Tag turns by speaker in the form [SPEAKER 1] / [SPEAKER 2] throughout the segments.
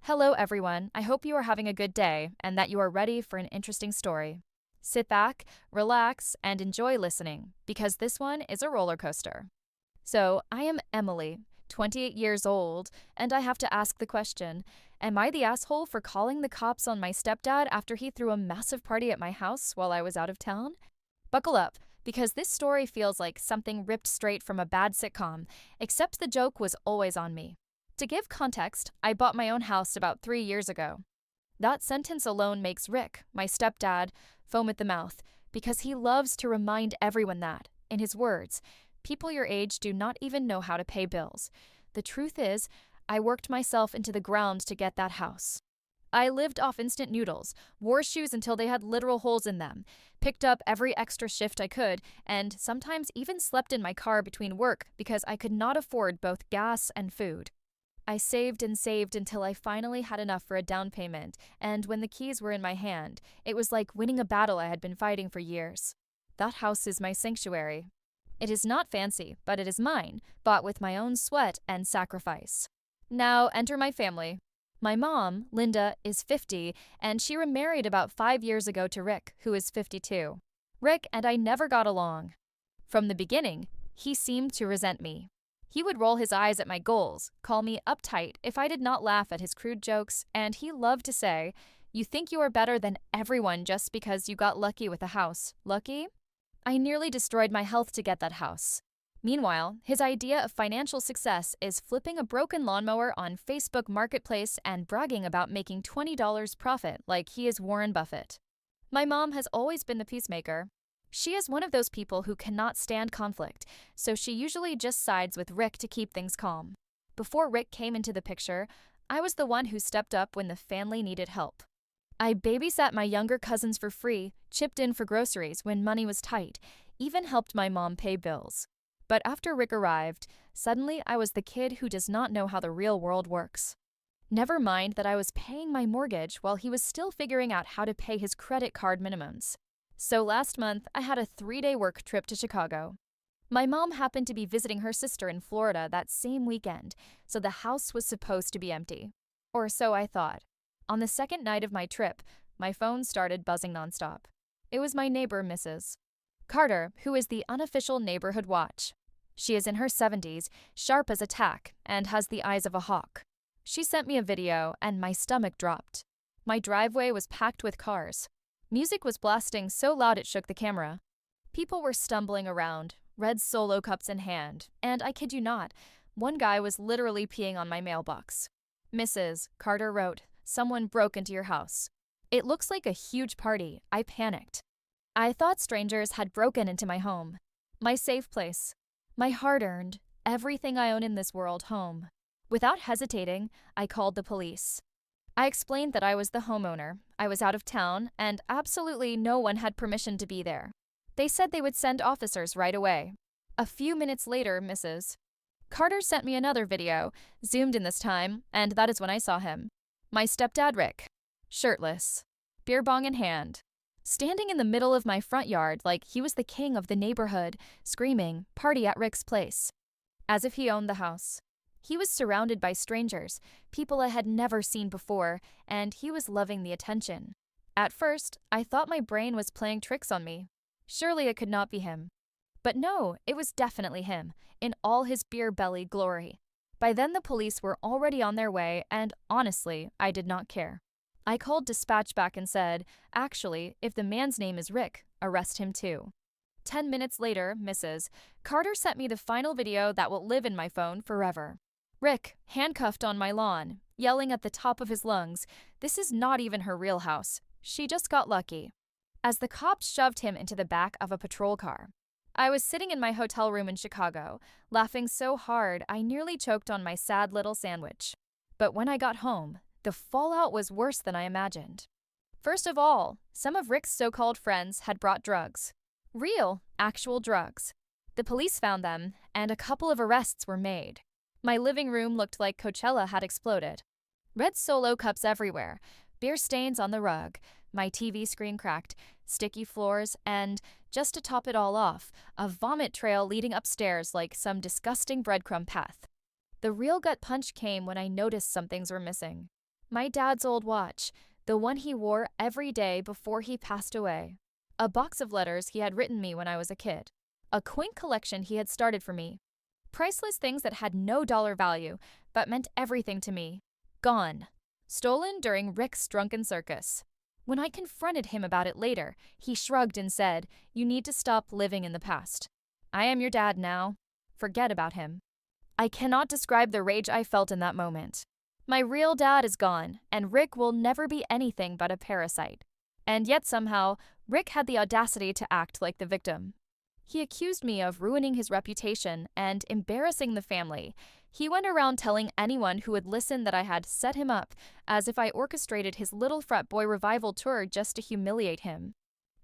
[SPEAKER 1] Hello, everyone. I hope you are having a good day and that you are ready for an interesting story. Sit back, relax, and enjoy listening because this one is a roller coaster. So, I am Emily, 28 years old, and I have to ask the question. Am I the asshole for calling the cops on my stepdad after he threw a massive party at my house while I was out of town? Buckle up, because this story feels like something ripped straight from a bad sitcom, except the joke was always on me. To give context, I bought my own house about 3 years ago. That sentence alone makes Rick, my stepdad, foam at the mouth, because he loves to remind everyone that, in his words, people your age do not even know how to pay bills. The truth is, I worked myself into the ground to get that house. I lived off instant noodles, wore shoes until they had literal holes in them, picked up every extra shift I could, and sometimes even slept in my car between work because I could not afford both gas and food. I saved and saved until I finally had enough for a down payment, and when the keys were in my hand, it was like winning a battle I had been fighting for years. That house is my sanctuary. It is not fancy, but it is mine, bought with my own sweat and sacrifice. Now enter my family. My mom, Linda, is 50, and she remarried about 5 years ago to Rick, who is 52. Rick and I never got along. From the beginning, he seemed to resent me. He would roll his eyes at my goals, call me uptight if I did not laugh at his crude jokes, and he loved to say, "You think you are better than everyone just because you got lucky with a house. Lucky?" I nearly destroyed my health to get that house. Meanwhile, his idea of financial success is flipping a broken lawnmower on Facebook Marketplace and bragging about making $20 profit like he is Warren Buffett. My mom has always been the peacemaker. She is one of those people who cannot stand conflict, so she usually just sides with Rick to keep things calm. Before Rick came into the picture, I was the one who stepped up when the family needed help. I babysat my younger cousins for free, chipped in for groceries when money was tight, even helped my mom pay bills. But after Rick arrived, suddenly I was the kid who does not know how the real world works. Never mind that I was paying my mortgage while he was still figuring out how to pay his credit card minimums. So last month, I had a 3-day work trip to Chicago. My mom happened to be visiting her sister in Florida that same weekend, so the house was supposed to be empty. Or so I thought. On the second night of my trip, my phone started buzzing nonstop. It was my neighbor, Mrs. Carter, who is the unofficial neighborhood watch. She is in her 70s, sharp as a tack, and has the eyes of a hawk. She sent me a video, and my stomach dropped. My driveway was packed with cars. Music was blasting so loud it shook the camera. People were stumbling around, red Solo cups in hand, and I kid you not, one guy was literally peeing on my mailbox. "Mrs. Carter wrote, someone broke into your house. It looks like a huge party." I panicked. I thought strangers had broken into my home. My safe place. My hard-earned, everything I own in this world home. Without hesitating, I called the police. I explained that I was the homeowner, I was out of town, and absolutely no one had permission to be there. They said they would send officers right away. A few minutes later, Mrs. Carter sent me another video, zoomed in this time, and that is when I saw him. My stepdad Rick, shirtless, beer bong in hand, standing in the middle of my front yard like he was the king of the neighborhood, screaming, "Party at Rick's place," as if he owned the house. He was surrounded by strangers, people I had never seen before, and he was loving the attention. At first, I thought my brain was playing tricks on me. Surely it could not be him. But no, it was definitely him, in all his beer belly glory. By then the police were already on their way, and honestly, I did not care. I called dispatch back and said, "Actually, if the man's name is Rick, arrest him too." 10 minutes later, Mrs. Carter sent me the final video that will live in my phone forever. Rick, handcuffed on my lawn, yelling at the top of his lungs, this is not even her real house. She just got lucky. As the cops shoved him into the back of a patrol car. I was sitting in my hotel room in Chicago, laughing so hard I nearly choked on my sad little sandwich. But when I got home, the fallout was worse than I imagined. First of all, some of Rick's so-called friends had brought drugs. Real, actual drugs. The police found them, and a couple of arrests were made. My living room looked like Coachella had exploded. Red Solo cups everywhere, beer stains on the rug, my TV screen cracked, sticky floors, and, just to top it all off, a vomit trail leading upstairs like some disgusting breadcrumb path. The real gut punch came when I noticed some things were missing. My dad's old watch, the one he wore every day before he passed away. A box of letters he had written me when I was a kid. A quaint collection he had started for me. Priceless things that had no dollar value, but meant everything to me. Gone. Stolen during Rick's drunken circus. When I confronted him about it later, he shrugged and said, "You need to stop living in the past. I am your dad now. Forget about him." I cannot describe the rage I felt in that moment. My real dad is gone, and Rick will never be anything but a parasite. And yet somehow, Rick had the audacity to act like the victim. He accused me of ruining his reputation and embarrassing the family. He went around telling anyone who would listen that I had set him up, as if I orchestrated his little frat boy revival tour just to humiliate him.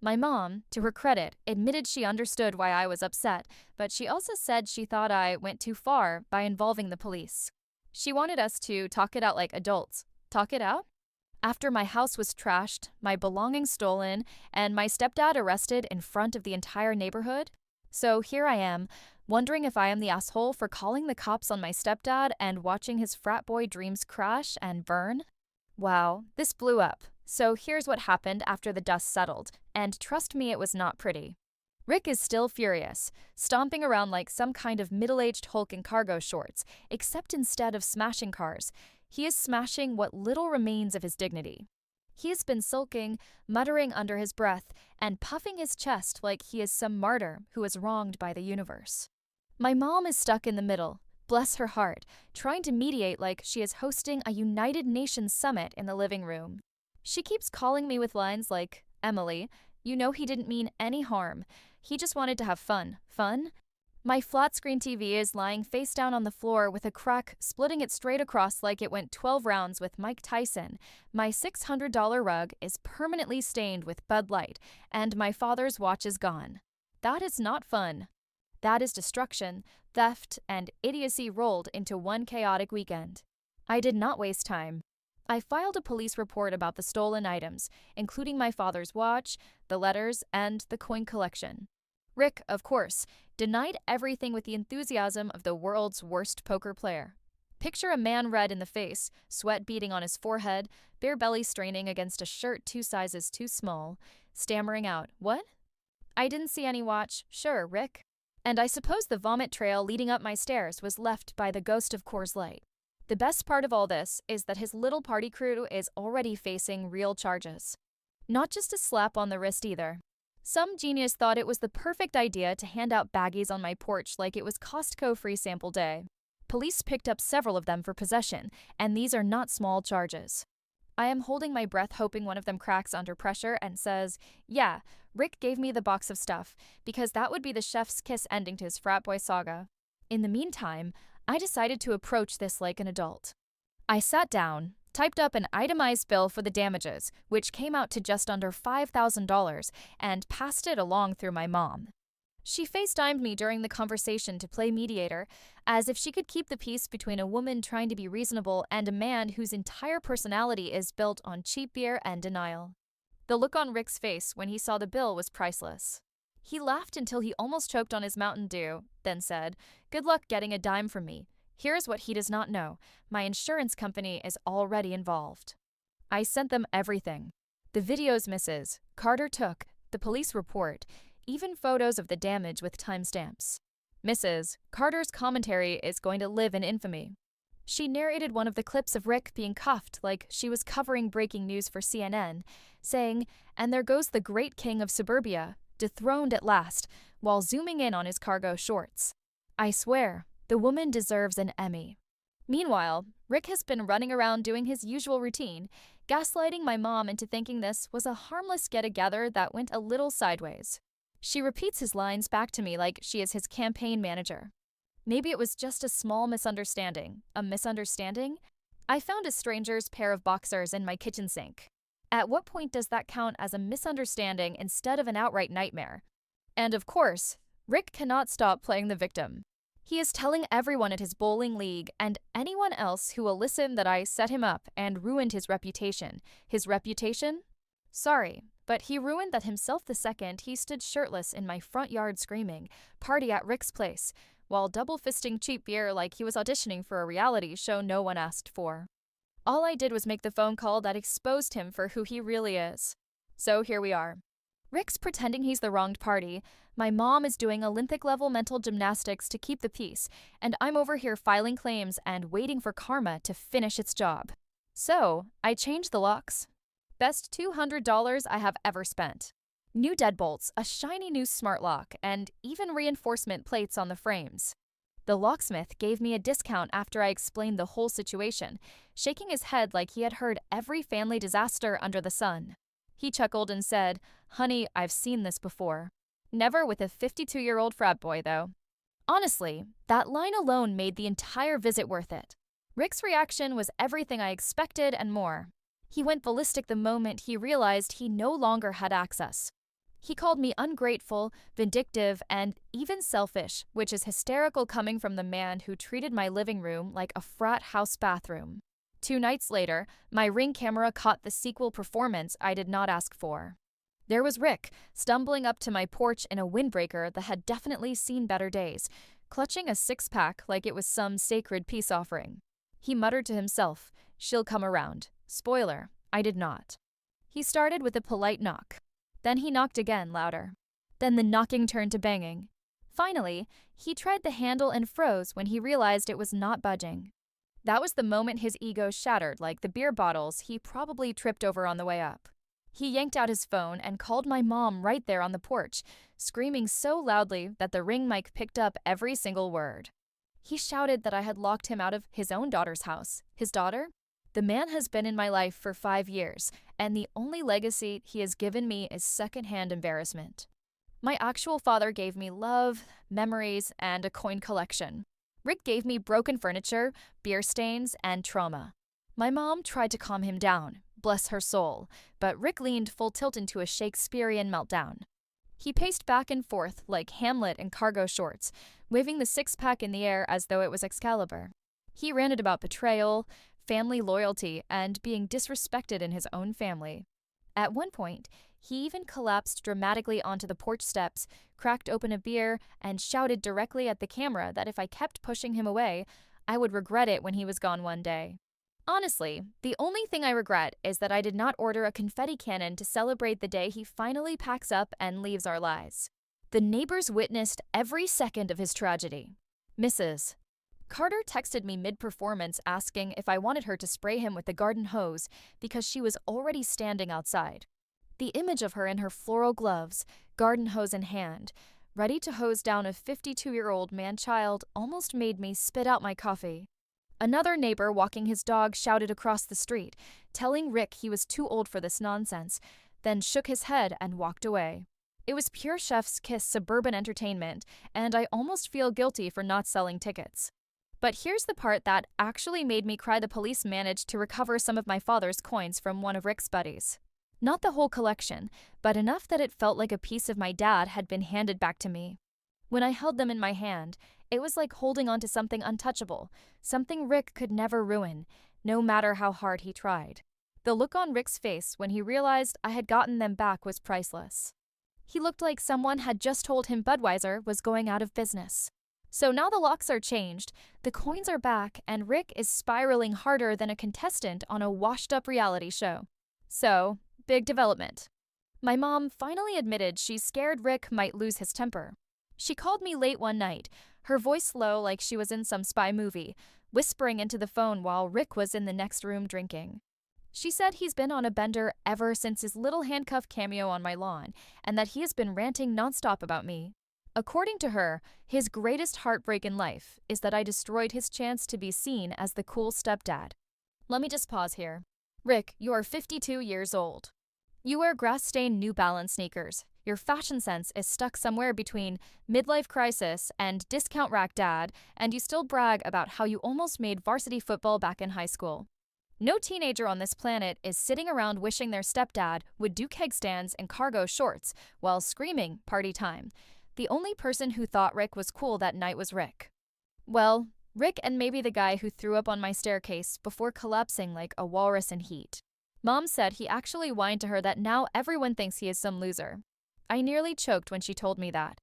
[SPEAKER 1] My mom, to her credit, admitted she understood why I was upset, but she also said she thought I went too far by involving the police. She wanted us to talk it out like adults. Talk it out? After my house was trashed, my belongings stolen, and my stepdad arrested in front of the entire neighborhood? So here I am, wondering if I am the asshole for calling the cops on my stepdad and watching his frat boy dreams crash and burn? Wow, this blew up. So here's what happened after the dust settled, and trust me, it was not pretty. Rick is still furious, stomping around like some kind of middle-aged Hulk in cargo shorts, except instead of smashing cars, he is smashing what little remains of his dignity. He has been sulking, muttering under his breath, and puffing his chest like he is some martyr who is wronged by the universe. My mom is stuck in the middle, bless her heart, trying to mediate like she is hosting a United Nations summit in the living room. She keeps calling me with lines like, "Emily, you know he didn't mean any harm. He just wanted to have fun." Fun? My flat-screen TV is lying face down on the floor with a crack splitting it straight across like it went 12 rounds with Mike Tyson. My $600 rug is permanently stained with Bud Light, and my father's watch is gone. That is not fun. That is destruction, theft, and idiocy rolled into one chaotic weekend. I did not waste time. I filed a police report about the stolen items, including my father's watch, the letters, and the coin collection. Rick, of course, denied everything with the enthusiasm of the world's worst poker player. Picture a man red in the face, sweat beading on his forehead, bare belly straining against a shirt 2 sizes too small, stammering out, "What?" "I didn't see any watch. Sure, Rick." And I suppose the vomit trail leading up my stairs was left by the ghost of Coors Light. The best part of all this is that his little party crew is already facing real charges. Not just a slap on the wrist either. Some genius thought it was the perfect idea to hand out baggies on my porch like it was Costco free sample day. Police picked up several of them for possession, and these are not small charges. I am holding my breath hoping one of them cracks under pressure and says, "Yeah, Rick gave me the box of stuff, because that would be the chef's kiss ending to his frat boy saga." In the meantime, I decided to approach this like an adult. I sat down, typed up an itemized bill for the damages, which came out to just under $5,000, and passed it along through my mom. She FaceTimed me during the conversation to play mediator, as if she could keep the peace between a woman trying to be reasonable and a man whose entire personality is built on cheap beer and denial. The look on Rick's face when he saw the bill was priceless. He laughed until he almost choked on his Mountain Dew, then said, "Good luck getting a dime from me. Here's what he does not know. My insurance company is already involved." I sent them everything. The videos Mrs. Carter took, the police report, even photos of the damage with timestamps. Mrs. Carter's commentary is going to live in infamy. She narrated one of the clips of Rick being cuffed like she was covering breaking news for CNN, saying, "And there goes the great king of suburbia, dethroned at last," while zooming in on his cargo shorts. I swear, the woman deserves an Emmy. Meanwhile, Rick has been running around doing his usual routine, gaslighting my mom into thinking this was a harmless get-together that went a little sideways. She repeats his lines back to me like she is his campaign manager. Maybe it was just a small misunderstanding. A misunderstanding? I found a stranger's pair of boxers in my kitchen sink. At what point does that count as a misunderstanding instead of an outright nightmare? And of course, Rick cannot stop playing the victim. He is telling everyone at his bowling league and anyone else who will listen that I set him up and ruined his reputation. His reputation? Sorry, but he ruined that himself the second he stood shirtless in my front yard screaming, "Party at Rick's place," while double-fisting cheap beer like he was auditioning for a reality show no one asked for. All I did was make the phone call that exposed him for who he really is. So here we are. Rick's pretending he's the wronged party, my mom is doing Olympic-level mental gymnastics to keep the peace, and I'm over here filing claims and waiting for karma to finish its job. So, I changed the locks. Best $200 I have ever spent. New deadbolts, a shiny new smart lock, and even reinforcement plates on the frames. The locksmith gave me a discount after I explained the whole situation, shaking his head like he had heard every family disaster under the sun. He chuckled and said, "Honey, I've seen this before." Never with a 52-year-old frat boy, though. Honestly, that line alone made the entire visit worth it. Rick's reaction was everything I expected and more. He went ballistic the moment he realized he no longer had access. He called me ungrateful, vindictive, and even selfish, which is hysterical coming from the man who treated my living room like a frat house bathroom. 2 nights later, my Ring camera caught the sequel performance I did not ask for. There was Rick, stumbling up to my porch in a windbreaker that had definitely seen better days, clutching a 6-pack like it was some sacred peace offering. He muttered to himself, "She'll come around." Spoiler, I did not. He started with a polite knock. Then he knocked again, louder. Then the knocking turned to banging. Finally, he tried the handle and froze when he realized it was not budging. That was the moment his ego shattered like the beer bottles he probably tripped over on the way up. He yanked out his phone and called my mom right there on the porch, screaming so loudly that the Ring mic picked up every single word. He shouted that I had locked him out of his own daughter's house. His daughter? The man has been in my life for 5 years, and the only legacy he has given me is secondhand embarrassment. My actual father gave me love, memories, and a coin collection. Rick gave me broken furniture, beer stains, and trauma. My mom tried to calm him down, bless her soul, but Rick leaned full tilt into a Shakespearean meltdown. He paced back and forth like Hamlet in cargo shorts, waving the 6-pack in the air as though it was Excalibur. He ranted about betrayal, family loyalty, and being disrespected in his own family. At one point, he even collapsed dramatically onto the porch steps, cracked open a beer, and shouted directly at the camera that if I kept pushing him away, I would regret it when he was gone one day. Honestly, the only thing I regret is that I did not order a confetti cannon to celebrate the day he finally packs up and leaves our lives. The neighbors witnessed every second of his tragedy. Mrs. Carter texted me mid-performance asking if I wanted her to spray him with the garden hose because she was already standing outside. The image of her in her floral gloves, garden hose in hand, ready to hose down a 52-year-old man-child almost made me spit out my coffee. Another neighbor walking his dog shouted across the street, telling Rick he was too old for this nonsense, then shook his head and walked away. It was pure chef's kiss suburban entertainment, and I almost feel guilty for not selling tickets. But here's the part that actually made me cry. The police managed to recover some of my father's coins from one of Rick's buddies. Not the whole collection, but enough that it felt like a piece of my dad had been handed back to me. When I held them in my hand, it was like holding onto something untouchable, something Rick could never ruin, no matter how hard he tried. The look on Rick's face when he realized I had gotten them back was priceless. He looked like someone had just told him Budweiser was going out of business. So now the locks are changed, the coins are back, and Rick is spiraling harder than a contestant on a washed-up reality show. So, big development. My mom finally admitted she's scared Rick might lose his temper. She called me late one night, her voice low like she was in some spy movie, whispering into the phone while Rick was in the next room drinking. She said he's been on a bender ever since his little handcuff cameo on my lawn, and that he has been ranting nonstop about me. According to her, his greatest heartbreak in life is that I destroyed his chance to be seen as the cool stepdad. Let me just pause here. Rick, you are 52 years old. You wear grass-stained New Balance sneakers. Your fashion sense is stuck somewhere between midlife crisis and discount rack dad, and you still brag about how you almost made varsity football back in high school. No teenager on this planet is sitting around wishing their stepdad would do keg stands and cargo shorts while screaming party time. The only person who thought Rick was cool that night was Rick. Well, Rick and maybe the guy who threw up on my staircase before collapsing like a walrus in heat. Mom said he actually whined to her that now everyone thinks he is some loser. I nearly choked when she told me that.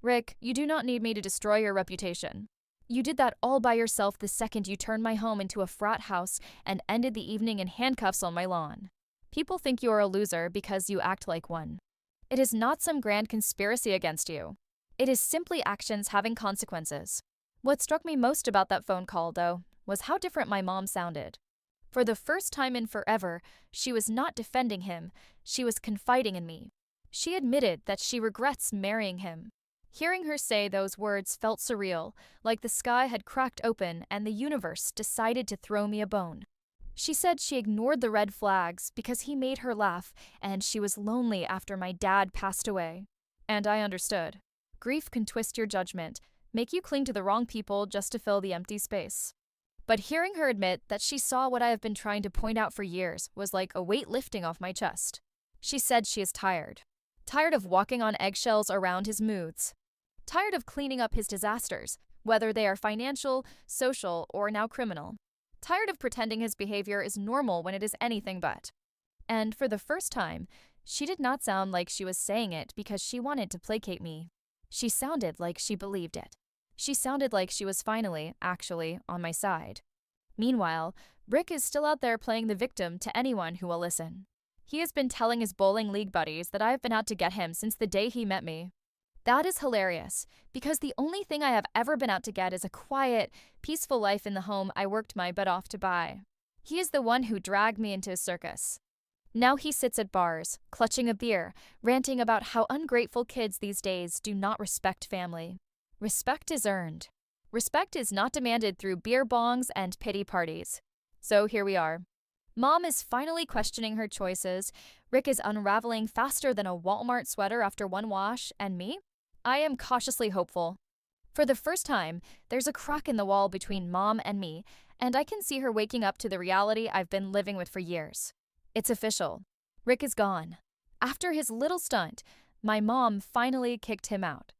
[SPEAKER 1] Rick, you do not need me to destroy your reputation. You did that all by yourself the second you turned my home into a frat house and ended the evening in handcuffs on my lawn. People think you are a loser because you act like one. It is not some grand conspiracy against you. It is simply actions having consequences. What struck me most about that phone call, though, was how different my mom sounded. For the first time in forever, she was not defending him, she was confiding in me. She admitted that she regrets marrying him. Hearing her say those words felt surreal, like the sky had cracked open and the universe decided to throw me a bone. She said she ignored the red flags because he made her laugh, and she was lonely after my dad passed away. And I understood. Grief can twist your judgment, make you cling to the wrong people just to fill the empty space. But hearing her admit that she saw what I have been trying to point out for years was like a weight lifting off my chest. She said she is tired. Tired of walking on eggshells around his moods. Tired of cleaning up his disasters, whether they are financial, social, or now criminal. Tired of pretending his behavior is normal when it is anything but. And for the first time, she did not sound like she was saying it because she wanted to placate me. She sounded like she believed it. She sounded like she was finally, actually, on my side. Meanwhile, Rick is still out there playing the victim to anyone who will listen. He has been telling his bowling league buddies that I have been out to get him since the day he met me. That is hilarious, because the only thing I have ever been out to get is a quiet, peaceful life in the home I worked my butt off to buy. He is the one who dragged me into a circus. Now he sits at bars, clutching a beer, ranting about how ungrateful kids these days do not respect family. Respect is earned. Respect is not demanded through beer bongs and pity parties. So here we are. Mom is finally questioning her choices, Rick is unraveling faster than a Walmart sweater after one wash, and me? I am cautiously hopeful. For the first time, there's a crack in the wall between Mom and me, and I can see her waking up to the reality I've been living with for years. It's official. Rick is gone. After his little stunt, my mom finally kicked him out.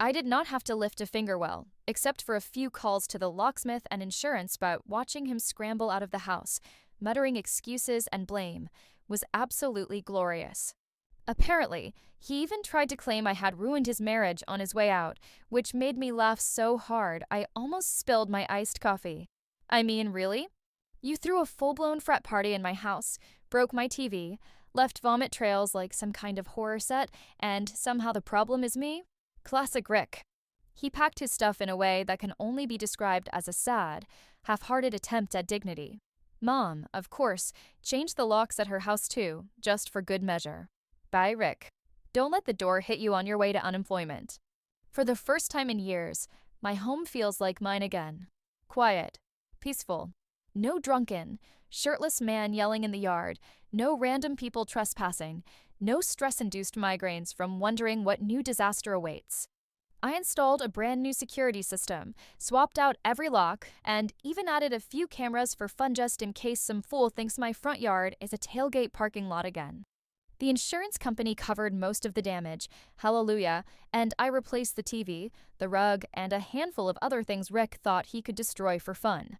[SPEAKER 1] I did not have to lift a finger well, except for a few calls to the locksmith and insurance, but watching him scramble out of the house, muttering excuses and blame, was absolutely glorious. Apparently, he even tried to claim I had ruined his marriage on his way out, which made me laugh so hard I almost spilled my iced coffee. I mean, really? You threw a full-blown frat party in my house, broke my TV, left vomit trails like some kind of horror set, and somehow the problem is me? Classic Rick. He packed his stuff in a way that can only be described as a sad, half-hearted attempt at dignity. Mom, of course, changed the locks at her house too, just for good measure. Bye, Rick. Don't let the door hit you on your way to unemployment. For the first time in years, my home feels like mine again. Quiet. Peaceful. No drunken, shirtless man yelling in the yard, no random people trespassing, no stress-induced migraines from wondering what new disaster awaits. I installed a brand new security system, swapped out every lock, and even added a few cameras for fun just in case some fool thinks my front yard is a tailgate parking lot again. The insurance company covered most of the damage, hallelujah, and I replaced the TV, the rug, and a handful of other things Rick thought he could destroy for fun.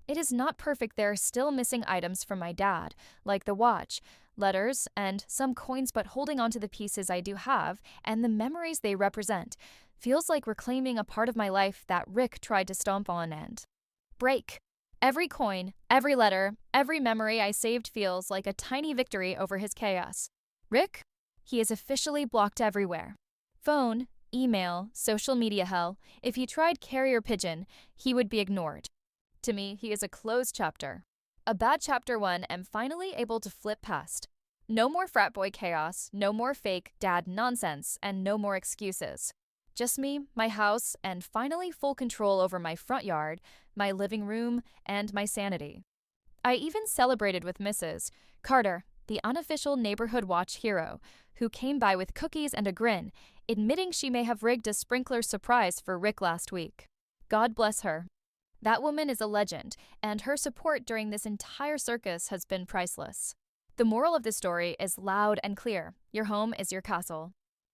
[SPEAKER 1] It is not perfect. There are still missing items from my dad, like the watch, letters, and some coins, but holding on to the pieces I do have and the memories they represent feels like reclaiming a part of my life that Rick tried to stomp on and break. Every coin, every letter, every memory I saved feels like a tiny victory over his chaos. Rick? He is officially blocked everywhere. Phone, email, social media hell. If he tried carrier pigeon, he would be ignored. To me, he is a closed chapter. A bad chapter 1 am finally able to flip past. No more frat boy chaos, no more fake dad nonsense, and no more excuses. Just me, my house, and finally full control over my front yard, my living room, and my sanity. I even celebrated with Mrs. Carter, the unofficial neighborhood watch hero, who came by with cookies and a grin, admitting she may have rigged a sprinkler surprise for Rick last week. God bless her. That woman is a legend, and her support during this entire circus has been priceless. The moral of the story is loud and clear. Your home is your castle.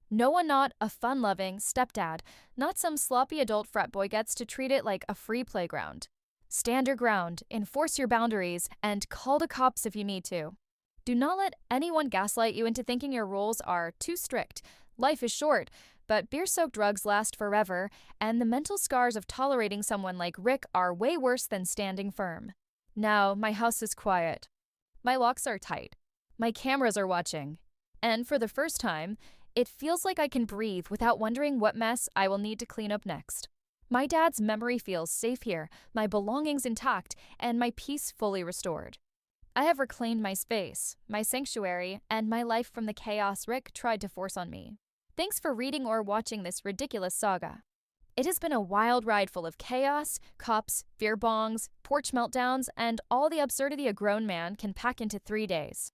[SPEAKER 1] No one not a fun-loving stepdad, not some sloppy adult frat boy gets to treat it like a free playground. Stand your ground, enforce your boundaries, and call the cops if you need to. Do not let anyone gaslight you into thinking your rules are too strict. Life is short. but beer-soaked drugs last forever, and the mental scars of tolerating someone like Rick are way worse than standing firm. Now, my house is quiet. My locks are tight. My cameras are watching. And for the first time, it feels like I can breathe without wondering what mess I will need to clean up next. My dad's memory feels safe here, my belongings intact, and my peace fully restored. I have reclaimed my space, my sanctuary, and my life from the chaos Rick tried to force on me. Thanks for reading or watching this ridiculous saga. It has been a wild ride full of chaos, cops, beer bongs, porch meltdowns, and all the absurdity a grown man can pack into 3 days.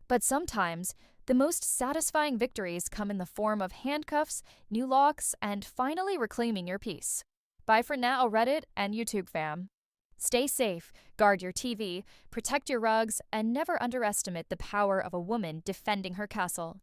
[SPEAKER 1] But sometimes, the most satisfying victories come in the form of handcuffs, new locks, and finally reclaiming your peace. Bye for now, Reddit and YouTube fam. Stay safe, guard your TV, protect your rugs, and never underestimate the power of a woman defending her castle.